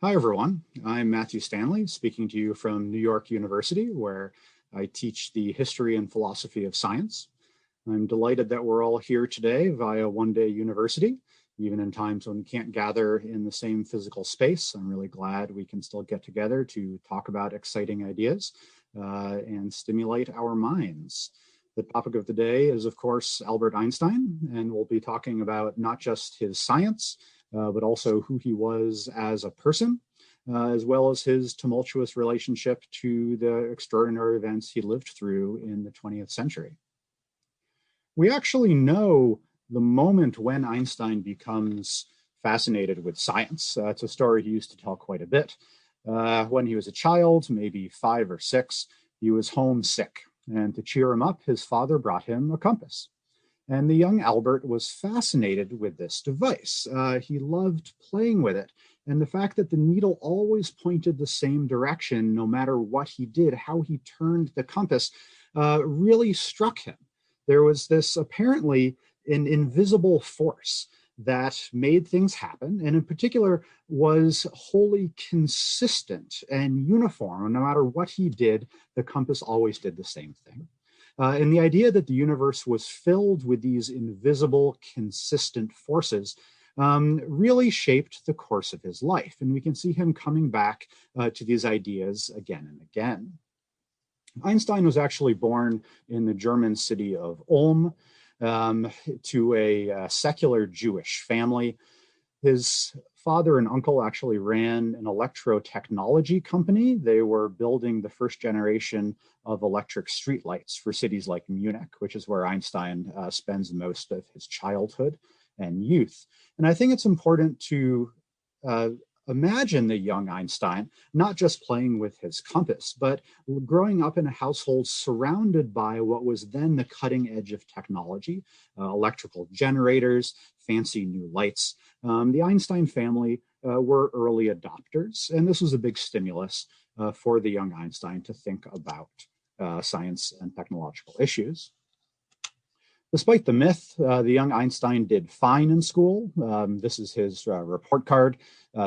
Hi, everyone. I'm Matthew Stanley, speaking to you from New York University, where I teach the history and philosophy of science. I'm delighted that we're all here today via One Day University, even in times when we can't gather in the same physical space. I'm really glad we can still get together to talk about exciting ideas and stimulate our minds. The topic of the day is, of course, Albert Einstein, and we'll be talking about not just his science, but also who he was as a person, as well as his tumultuous relationship to the extraordinary events he lived through in the 20th century. We actually know the moment when Einstein becomes fascinated with science. It's a story he used to tell quite a bit. When he was a child, maybe 5 or 6, he was homesick. And to cheer him up, his father brought him a compass. And the young Albert was fascinated with this device. He loved playing with it. And the fact that the needle always pointed the same direction, no matter what he did, how he turned the compass, really struck him. There was this apparently an invisible force that made things happen, and in particular was wholly consistent and uniform. No matter what he did, the compass always did the same thing. And the idea that the universe was filled with these invisible, consistent forces really shaped the course of his life. And we can see him coming back to these ideas again and again. Einstein was actually born in the German city of Ulm to a secular Jewish family. His father and uncle actually ran an electro-technology company. They were building the first generation of electric streetlights for cities like Munich, which is where Einstein spends most of his childhood and youth. And I think it's important to imagine the young Einstein not just playing with his compass, but growing up in a household surrounded by what was then the cutting edge of technology, electrical generators, fancy new lights. The Einstein family were early adopters, and this was a big stimulus for the young Einstein to think about science and technological issues. Despite the myth, the young Einstein did fine in school. This is his report card.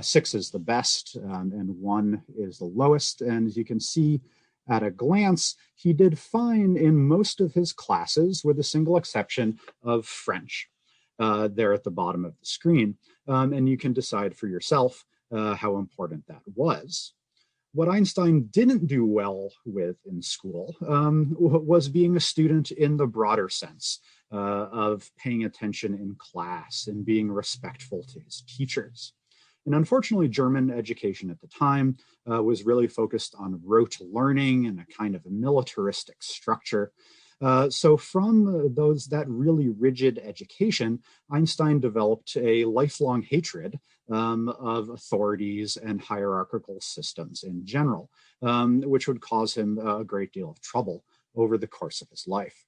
6 is the best, and 1 is the lowest. And as you can see at a glance, he did fine in most of his classes, with a single exception of French, there at the bottom of the screen. And you can decide for yourself how important that was. What Einstein didn't do well with in school was being a student in the broader sense of paying attention in class and being respectful to his teachers. And unfortunately, German education at the time was really focused on rote learning and a kind of a militaristic structure. So from that really rigid education, Einstein developed a lifelong hatred of authorities and hierarchical systems in general, which would cause him a great deal of trouble over the course of his life.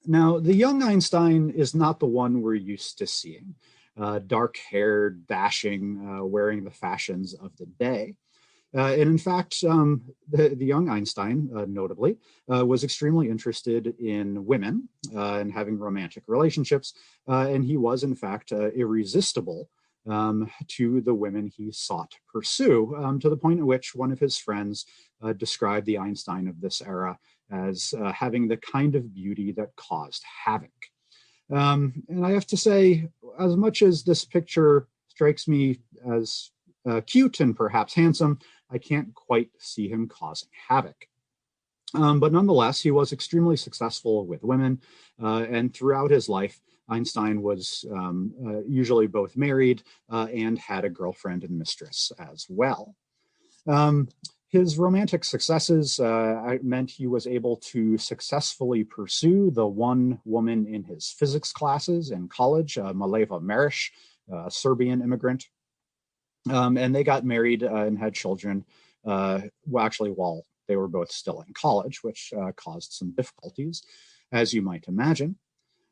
Now, the young Einstein is not the one we're used to seeing, dark-haired, dashing, wearing the fashions of the day. And in fact, the young Einstein, notably, was extremely interested in women and having romantic relationships. And he was, in fact, irresistible to the women he sought to pursue, to the point at which one of his friends described the Einstein of this era as having the kind of beauty that caused havoc. And I have to say, as much as this picture strikes me as cute and perhaps handsome, I can't quite see him causing havoc. But nonetheless, he was extremely successful with women, and throughout his life, Einstein was usually both married and had a girlfriend and mistress as well. His romantic successes meant he was able to successfully pursue the one woman in his physics classes in college, Mileva Maric, a Serbian immigrant. And they got married and had children, while they were both still in college, which caused some difficulties, as you might imagine.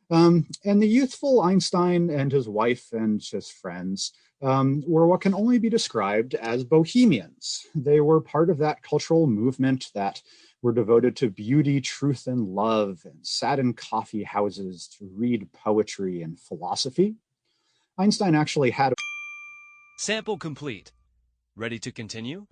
And the youthful Einstein and his wife and his friends were what can only be described as bohemians. They were part of that cultural movement that were devoted to beauty, truth, and love, and sat in coffee houses to read poetry and philosophy. Einstein actually had... Sample complete. Ready to continue?